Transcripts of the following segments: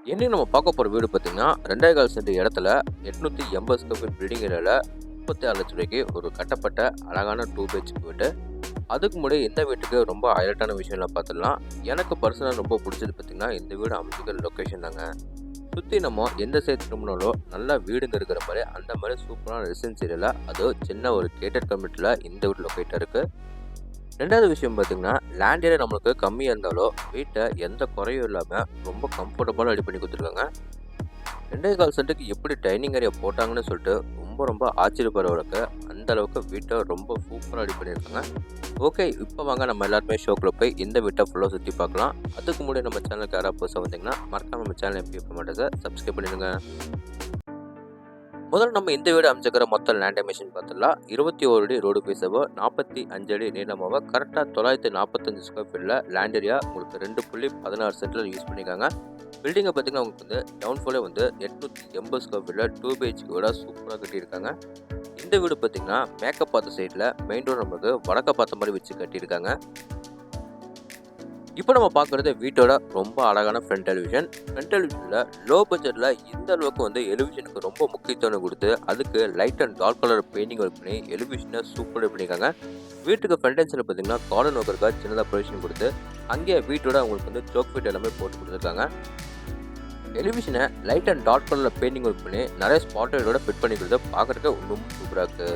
இன்னைக்கு நம்ம பார்க்க போகிற வீடு பார்த்தீங்கன்னா 2.25 சென்ட் இடத்துல 880 ஸ்கொயர் ஃபீட் பில்டிங் ஏரியாவில் 36 லட்ச ரூபாய்க்கு ஒரு கட்டப்பட்ட அழகான 2 BHK வீடு. அதுக்கு முன்னாடி இந்த வீட்டுக்கு ரொம்ப ஹைலைட்டான விஷயம்லாம் பார்த்துடலாம். எனக்கு பர்சனலாக ரொம்ப பிடிச்சது பார்த்தீங்கன்னா இந்த வீடு அமைச்சிக்கிற லொக்கேஷன் தாங்க. சுற்றி நம்ம எந்த சைடு திரும்பினாலும் நல்லா வீடுங்க இருக்கிற மாதிரி அந்த மாதிரி சூப்பரான ரெசிடென்ஸ் ஏரியாவில் அதுவும் சின்ன ஒரு கேட்டட் கம்யூனிட்டியில் இந்த வீடு லொக்கேட்டாக இருக்குது. ரெண்டாவது விஷயம் பார்த்தீங்கன்னா லேண்ட் ஏரியா நம்மளுக்கு கம்மியாக இருந்தாலும் வீட்டை எந்த குறையும் இல்லாமல் ரொம்ப கம்ஃபர்டபுளாக ரெடி பண்ணி கொடுத்துருக்காங்க. 2.25 சென்ட்டுக்கு எப்படி டைனிங் ஏரியா போட்டாங்கன்னு சொல்லிட்டு ரொம்ப ஆச்சரியப்படுற அளவுக்கு அந்த அளவுக்கு வீட்டை ரொம்ப சூப்பராக ரெடி பண்ணியிருக்காங்க. ஓகே, இப்போ வாங்க நம்ம எல்லாருமே ஷோக்குள்ள போய் இந்த வீட்டை ஃபுல்லாக சுற்றி பார்க்கலாம். அதுக்கு முன்னாடி நம்ம சேனலுக்கு யாராவது புதுசாக வந்தீங்கன்னா மறக்காம நம்ம சேனல் எப்படி இருக்க மாட்டேங்க சப்ஸ்கிரைப் பண்ணிடுங்க. முதல்ல நம்ம இந்த வீடு அமைச்சிக்கிற மொத்த லேண்ட் டைமென்ஷன் பார்த்துடலாம். 21 அடி ரோடு பேசவோ 45 அடி நீளமாவோ கரெக்டாக 945 ஸ்கொயர் ஃபீட்டில் லேண்ட் ஏரியா உங்களுக்கு 2.16 சென்டில் யூஸ் பண்ணியிருக்காங்க. பில்டிங்கை பார்த்தீங்கன்னா உங்களுக்கு வந்து டவுன் ஃப்ளோரே வந்து 880 ஸ்கொயர் ஃபீட்டில் 2 BHK சூப்பராக கட்டியிருக்காங்க. இந்த வீடு பார்த்தீங்கன்னா மேக்கப் பார்த்த சைடில் மெயின் ரோடு நமக்கு வடக்க பார்த்த மாதிரி வச்சு கட்டியிருக்காங்க. இப்போ நம்ம பார்க்குறது வீட்டோட ரொம்ப அழகான ஃப்ரண்ட் டெலிவிஷன். ஃப்ரண்ட் டெலிவிஷனில் லோ பட்ஜெட்டில் இந்த அளவுக்கு வந்து எலிவிஷனுக்கு ரொம்ப முக்கியத்துவம் கொடுத்து அதுக்கு light and dark colour painting work பண்ணி எலிவிஷனை சூப்பராக பண்ணியிருக்காங்க. வீட்டுக்கு ஃப்ரண்ட் என்ஸில் பார்த்தீங்கன்னா கார்டன் ஒர்க்கருக்காக சின்னதாக ப்ரொவிஷன் கொடுத்து அங்கேயே வீட்டோட அவங்களுக்கு வந்து ஜோக் ஃபீட் எல்லாமே போட்டு கொடுத்துருக்காங்க. எலிவிஷனை லைட் அண்ட் டார்க் கலரில் பெயிண்டிங் ஒர்க் பண்ணி நிறைய ஸ்பாட்டோட ஃபிட் பண்ணி கொடுத்து பார்க்குறதுக்கு ரொம்ப சூப்பராக இருக்குது.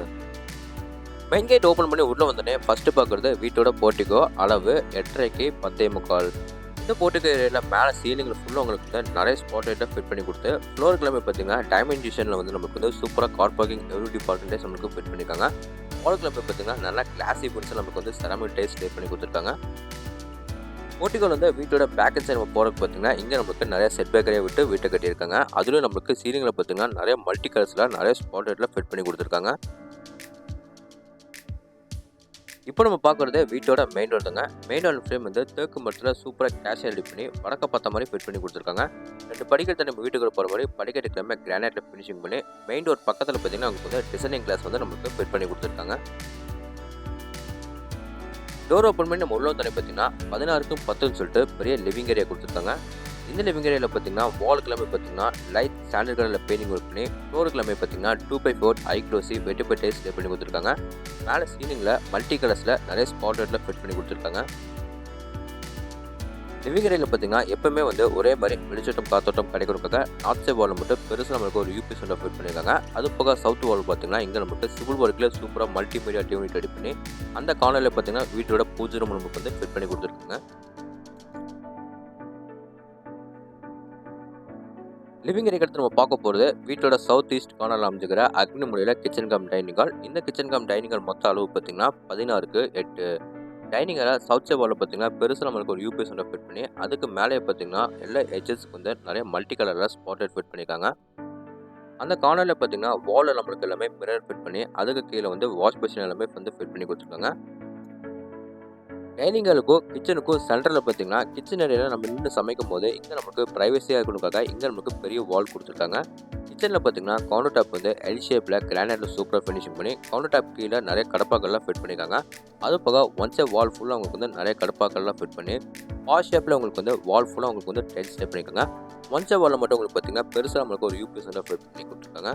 மெயின் கேட் ஓப்பன் பண்ணி உள்ளே வந்தோடனே ஃபஸ்ட்டு பார்க்குறது வீட்டோட போர்ட்டிகோ. அளவு 8.5 10.25. இந்த போர்ட்டிகோ ஏரியாவில் மேலே சீலிங்கில் ஃபுல்லாக உங்களுக்கு வந்து நிறைய ஸ்பாட் ஃபிட் பண்ணி கொடுத்து ஃப்ளோருக்கு எல்லாமே பார்த்தீங்கன்னா டைமென்ஷனில் வந்து நமக்கு வந்து சூப்பராக கார் பார்க்கிங் எவ்ரி டிபார்ட்மெண்ட்டேஜ் நமக்கு ஃபிட் பண்ணியிருக்காங்க. வாலுக்கு எல்லாமே பார்த்தீங்கன்னா நல்லா கிளாசி ஃபுட்ஸ் நமக்கு வந்து செராமிக் டைல்ஸ் லே பண்ணி கொடுத்துருக்காங்க. போர்ட்டிகோவில் வந்து வீட்டோட பேக் அண்ட் சைடு நம்ம போகிறதுக்கு பார்த்தீங்கன்னா இங்கே நமக்கு நிறைய செட் பேக்கரியை விட்டு வீட்டை கட்டியிருக்காங்க. அதுலேயும் நமக்கு சீலிங்கில் பார்த்தீங்கன்னா நிறைய மல்டி கலர்ஸில் நிறைய ஸ்பாட் ஃபிட் பண்ணி கொடுத்துருக்காங்க. இப்போ நம்ம பார்க்குறது வீட்டோட மெயின் டோர் தாங்க. மெயின் டோர் ஃப்ரேம் வந்து தேக்கு மரத்தில் சூப்பராக கேஷியாக ரெடி பண்ணி வடக்க பார்த்த மாதிரி ஃபிட் பண்ணி கொடுத்துருக்காங்க. 2 படிக்கட்டு நம்ம வீட்டுக்குள்ள போகிற மாதிரி படிக்கட்டுக்கு எல்லாமே கிரானைட்டில் ஃபினிஷிங் பண்ணி மெயின் டோர் பக்கத்தில் பார்த்தீங்கன்னா உங்களுக்கு வந்து டிசைனிங் கிளாஸ் வந்து நமக்கு ஃபிட் பண்ணி கொடுத்துருக்காங்க. டோர் ஓப்பன் பண்ணி நம்ம உள்ள தண்ணி பார்த்தீங்கன்னா 16க்கு 10ன்னு சொல்லிட்டு பெரிய லிவிங் ஏரியா கொடுத்துருக்காங்க. இந்த லிவிங் ஏரியாவில் பார்த்தீங்கன்னா வாலுக்கு எல்லாமே பார்த்தீங்கன்னா லைட் ஸ்டாண்டர்ட் கலரில் பெயிண்டிங் ஒர்க் பண்ணி ஃப்ளோருக்கு எல்லாமே பார்த்தீங்கன்னா 2x4 high glossy vitrified tiles lay பண்ணி கொடுத்துருக்காங்க. மேலே சீலிங்கில் மல்டி கலர்ஸில் நிறைய ஸ்பாட்டரில் ஃபிட் பண்ணி கொடுத்துருக்காங்க. லிவிங் ஏரியாவில் பார்த்தீங்கன்னா எப்பவுமே வந்து ஒரே மாதிரி வெளிச்சோட்டம் காத்தோட்டம் கிடைக்கிறதுக்காக நார்த் சைட் வால் மட்டும் பெருசாக நம்மளுக்கு ஒரு யூபிஎஸ் ஃபிட் பண்ணியிருக்காங்க. அது போக சவுத் வால் பார்த்தீங்கன்னா இங்கே நமக்கு சிவில் ஒர்க்கில் சூப்பராக மல்டிமீடியா யூனிட் ரெடி பண்ணி அந்த கார்னரில் பார்த்தீங்கன்னா வீட்டோட பூஜை ரூம் நமக்கு வந்து ஃபிட் பண்ணி கொடுத்துருக்காங்க. லிவிங் ஏரியா எடுத்து நம்ம பார்க்க போகிறது வீட்டோட சவுத் ஈஸ்ட் கார்னரில் அமைஞ்சிக்கிற அக்னி முறையில் கிச்சன் கம் டைனிங் ஹால். இந்த கிச்சன் கம் டைனிங் ஹால் மொத்த அளவு பார்த்தீங்கன்னா 16க்கு 8. டைனிங் ஹாலில் சவுத் சைட் வாலில் பார்த்தீங்கன்னா பெருசாக நம்மளுக்கு ஒரு யூபிஎஸ் ஃபிட் பண்ணி அதுக்கு மேலே பார்த்தீங்கன்னா எல்லா எட்ஜஸ்க்கு வந்து நிறைய மல்டி கலரில் ஸ்பாட்டட் ஃபிட் பண்ணியிருக்காங்க. அந்த கார்னரில் பார்த்தீங்கன்னா வாலில் நம்மளுக்கு எல்லாமே மிரர் ஃபிட் பண்ணி அதுக்கு கீழே வந்து வாஷ் பேஷன் எல்லாமே வந்து ஃபிட் பண்ணி கொடுத்துருக்காங்க. டைனிங் ஹாலுக்கும் கிச்சனுக்கும் சென்டரில் பார்த்தீங்கன்னா கிச்சன் ஏரியாவில் நம்ம நின்று சமைக்கும் போது இங்கே நமக்கு ப்ரைவசியாக இருக்கணுக்காக இங்கே நமக்கு பெரிய வால் கொடுத்துருக்காங்க. கிச்சனில் பார்த்தீங்கன்னா கவுண்டர் டாப் வந்து எல் ஷேப்பில் கிரானைட்டில் சூப்பராக ஃபினிஷிங் பண்ணி கவுண்டர் டாப் கீழே நிறைய கடப்பாக்கள்லாம் ஃபிட் பண்ணியிருக்காங்க. அது போக ஒன் சைட் வால் ஃபுல்லாக உங்களுக்கு வந்து நிறைய கடப்பாக்கள்லாம் ஃபிட் பண்ணி வால் ஷேப்பில் உங்களுக்கு வந்து வால் ஃபுல்லாக உங்களுக்கு வந்து டைல்ஸ் ஸ்டே பண்ணியிருக்காங்க. ஒன் சைட் வாலில் மட்டும் உங்களுக்கு பார்த்தீங்கன்னா பெருசாக நம்மளுக்கு ஒரு யூபிஎஸ் ஃபிட் பண்ணி கொடுத்துருக்காங்க.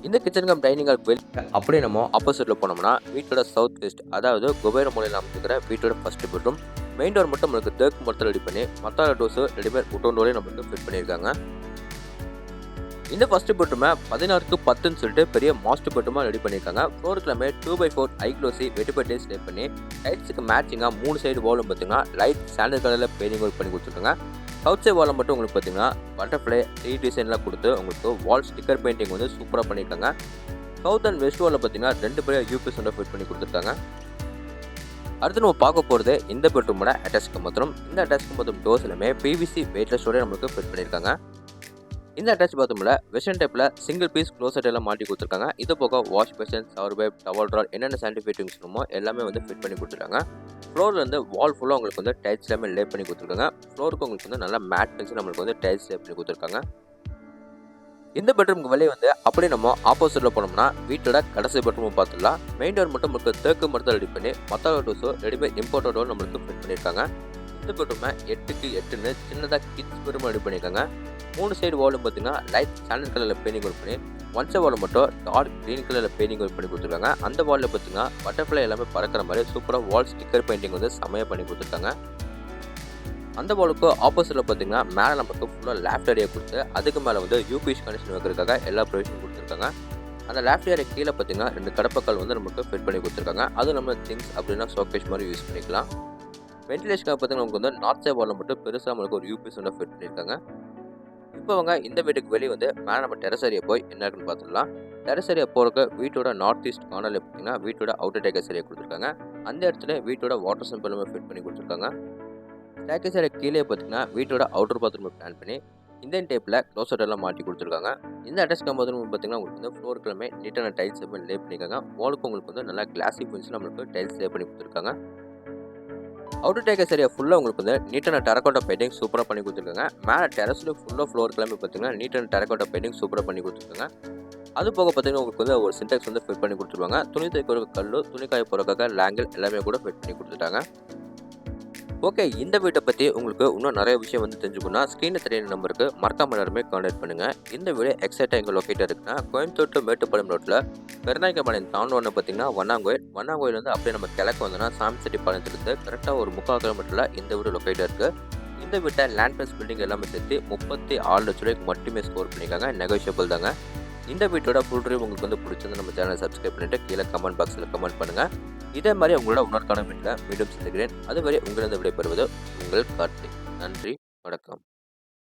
இந்த கிச்சன் கம் டைனிங் ஹால் வெளியே அப்படியே நம்ம ஆப்போசிட்டில் போனோம்னா வீட்டோட சவுத் வெஸ்ட் அதாவது குபேர மூலையில் அமைச்சிக்கிற வீட்டோட ஃபர்ஸ்ட் பெட்ரூம். மெயின் டோர் மட்டும் நம்மளுக்கு தேக்கு மரத்தில் ரெடி பண்ணி மற்ற டோர்ஸு ரெடிமேட் உட்டோன் டோரே நம்மளுக்கு ஃபிட் பண்ணியிருக்காங்க. இந்த ஃபர்ஸ்ட் பெட்ரூமை 16க்கு 10ன்னு சொல்லிட்டு பெரிய மாஸ்டர் பெட்ரூமாக ரெடி பண்ணியிருக்காங்க. ஃப்ளோருக்கு எல்லாமே 2x4 high glossy vitrified tiles lay பண்ணி டைல்ஸுக்கு மேட்சிங்காக 3 சைடு வாலும் பார்த்தீங்கன்னா லைட் ஸ்டாண்டர்ட் கலரில் பெயிண்டிங் ஒர்க் பண்ணி கொடுத்துருக்காங்க. சவுத் சைட் வாலில் மட்டும் உங்களுக்கு பார்த்தீங்கன்னா பட்டர்ஃப்ளை டிசைன்லாம் கொடுத்து உங்களுக்கு வால் ஸ்டிக்கர் பெயிண்டிங் வந்து சூப்பராக பண்ணியிருக்காங்க. சவுத் அண்ட் வெஸ்ட் வாலில் பார்த்தீங்கன்னா 2 பெரிய யூபிஎஸ் ஃபிட் பண்ணி கொடுத்துருக்காங்க. அடுத்து நம்ம பார்க்க போகிறது இந்த பெட்ரூமோட அட்டாச் பாத்ரூம். இந்த அட்டாச் பாத்ரூம் டோர்ஸ் எல்லாமே பிவிசி வெயிட்லெஸ்ஸோட நம்மளுக்கு ஃபிட் பண்ணியிருக்காங்க. இந்த அட்டாச் பாத்ரூமில் வெஸ்டர்ன் டைப்பில் சிங்கிள் பீஸ் க்ளோசட் எல்லாம் மாட்டி கொடுத்துருக்காங்க. இது போக wash basin shower pipe towel troll என்னென்ன சானிடைசர்ஸ் வேணுமோ எல்லாமே வந்து ஃபிட் பண்ணி கொடுத்துருக்காங்க. ஃப்ளோரில் வந்து வால் ஃபுல்லாக உங்களுக்கு வந்து டைல்ஸ் எல்லாமே லே பண்ணி கொடுத்துருக்காங்க. ஃப்ளோருக்கு உங்களுக்கு வந்து நல்லா மேட் பென்சில் நம்மளுக்கு வந்து டைல்ஸ் லே பண்ணி கொடுத்துருக்காங்க. இந்த பெட்ரூமுக்கு வெளியே வந்து அப்படியே நம்ம ஆப்போசிட்டில் போனோம்னா வீட்டோட கடைசி பெட்ரூம் பார்த்துடலாம். மெயின் டோர் மட்டும் நம்மளுக்கு தேக்கு மரத்தில் ரெடி பண்ணி மற்ற டோர்ஸோ ரெடிமேட் இம்போர்ட்டட் டோர் நம்மளுக்கு ஃபிட் பண்ணியிருக்காங்க. இந்த பெட்ரூமை 8க்கு 8ன்னு சின்னதாக கிட்ஸ் பெட்ரூம் ரெடி பண்ணியிருக்காங்க. 3 சைடு வாலும் பார்த்தீங்கன்னா லைட் சாண்டல் கலரில் பெயிண்டிங் ஒர்க் பண்ணி, ஒன் சைடு வால் மட்டும் டார்க் க்ரீன் கலரில் பெயிண்டிங் ஒர்க் பண்ணி கொடுத்துருக்காங்க. அந்த வாலில் பார்த்தீங்கன்னா பட்டர்ஃப்ளை எல்லாமே பறக்கிற மாதிரி சூப்பராக வால் ஸ்டிக்கர் பெயிண்டிங் வந்து செம்மையாக பண்ணி கொடுத்துருக்காங்க. அந்த வாலுக்கு ஆப்போசிட்டில் பார்த்தீங்கன்னா மேலே நமக்கு ஃபுல்லாக லேஃப்ட் ஏரியா கொடுத்து, அதுக்கு மேலே வந்து யூபிஎஸ் கனெக்ஷன் வைக்கிறதுக்காக எல்லா ப்ரொவிஷனும் கொடுத்துருக்காங்க. அந்த லேஃப்ட் ஏரியா கீழே பார்த்தீங்கன்னா 2 கடப்பக்கால் வந்து நமக்கு ஃபிட் பண்ணி கொடுத்துருக்காங்க. அது நம்ம திங்ஸ் அப்படின்னா ஷோகேஸ் மாதிரி யூஸ் பண்ணிக்கலாம். வென்டிலேஷனுக்காக பார்த்தீங்கன்னா நமக்கு வந்து நார்த் சைட் வாலில் மட்டும் பெருசாக நம்மளுக்கு ஒரு யூபிஎஸ் வந்து ஃபிட் பண்ணியிருக்காங்க. இப்போ அவங்க இந்த வீட்டுக்கு வெளியே வந்து மேலே நம்ம டெரஸ் ஏரியா போய் என்ன இருக்குன்னு பார்த்துடலாம். டெரஸ் ஏரியா போகிறக்கு வீட்டோட நார்த் ஈஸ்ட் கார்னரில் பார்த்தீங்கன்னா வீட்டோட அவுட்டர் டேக்கஸ் ஏரியா கொடுத்துருக்காங்க. அந்த இடத்துல வீட்டோட வாட்டர் சம்பிள் ஃபிட் பண்ணி கொடுத்துருக்காங்க. ஸ்டேக்கஸ் ஏரியா கீழே பார்த்தீங்கன்னா வீட்டோட அவுட்டர் பாத்ரூம் பிளான் பண்ணி இந்தியன் டைப்பில் க்ளோசட் எல்லாம் மாட்டி கொடுத்துருக்காங்க. இந்த அட்டாச் பாத்ரூம் பார்த்தீங்கன்னா உங்களுக்கு வந்து ஃப்ளோருக்குமே நீட்டான டைல்ஸ் எப்போ லே பண்ணியிருக்காங்க. வாலுக்கு உங்களுக்கு வந்து நல்லா கிளாசி ஃபினிஷில் நம்மளுக்கு டைல்ஸ் லே பண்ணி கொடுத்துருக்காங்க. அவுட்டர் டேக்கஸ் ஏரியா ஃபுல்லாக உங்களுக்கு வந்து நீட்டான டெரகோட்டா பெயிண்டிங் சூப்பராக பண்ணி கொடுத்துருக்காங்க. மேலே டெரஸில் ஃபுல்லாக ஃப்ளோர் கிளம்பி பார்த்தீங்கன்னா நீட்டான டெரகோட்டா பெயிண்டிங் சூப்பராக பண்ணி கொடுத்துருக்காங்க. அது போக பார்த்தீங்கன்னா உங்களுக்கு வந்து ஒரு சின்டெக்ஸ் வந்து ஃபிட் பண்ணி கொடுத்துருவாங்க. துணி துவைக்கிற கல், துணி காய போகிறக்காக லேங்கிள் எல்லாமே கூட ஃபிட் பண்ணி கொடுத்துட்டாங்க. ஓகே, இந்த வீட்டை பற்றி உங்களுக்கு இன்னும் நிறைய விஷயம் வந்து தெரிஞ்சுக்கணும்னா ஸ்க்ரீனில் தெரியுற நம்பருக்கு மறக்காம எல்லாருமே கான்டாக்ட் பண்ணுங்கள். இந்த வீடு எக்ஸாக்டாக எங்கே லொக்கேட்டாக இருக்குன்னா கோயம்புத்தூர் டு மேட்டுப்பாளையம் ரோட்டில் பெருநாயக்கபாளையம் டவுன் ஒன்று பார்த்தீங்கன்னா வண்ணாங்கோயில் வந்து அப்படியே நம்ம கிழக்கு வந்தோம்னா சாமிச்செட்டிப்பாளையத்துலேருந்து கரெக்டாக ஒரு 3/4 கிலோமீட்டரில் இந்த வீடு லொக்கேட்டாக இருக்குது. இந்த வீட்டை லேண்ட் ப்ளஸ் பில்டிங் எல்லாமே சேர்த்து 36 லட்ச ரூபாய்க்கு மட்டுமே ஸ்கோர் பண்ணியிருக்காங்க. நெகோஷியபிள் தாங்க. இந்த வீட்டோட ஃபுல் ரிவ்யூ உங்களுக்கு வந்து பிடிச்சிருந்து நம்ம சேனலை சப்ஸ்கிரைப் பண்ணிட்டு கீழே கமெண்ட் பாக்ஸில் கமெண்ட் பண்ணுங்கள். இதே மாதிரி உங்களோட இன்னொரு வீட்டில் மீண்டும் சந்திக்கிறேன். அதுவரை உங்களிடம் விடைபெறுவது உங்கள் கார்த்திக். நன்றி, வணக்கம்.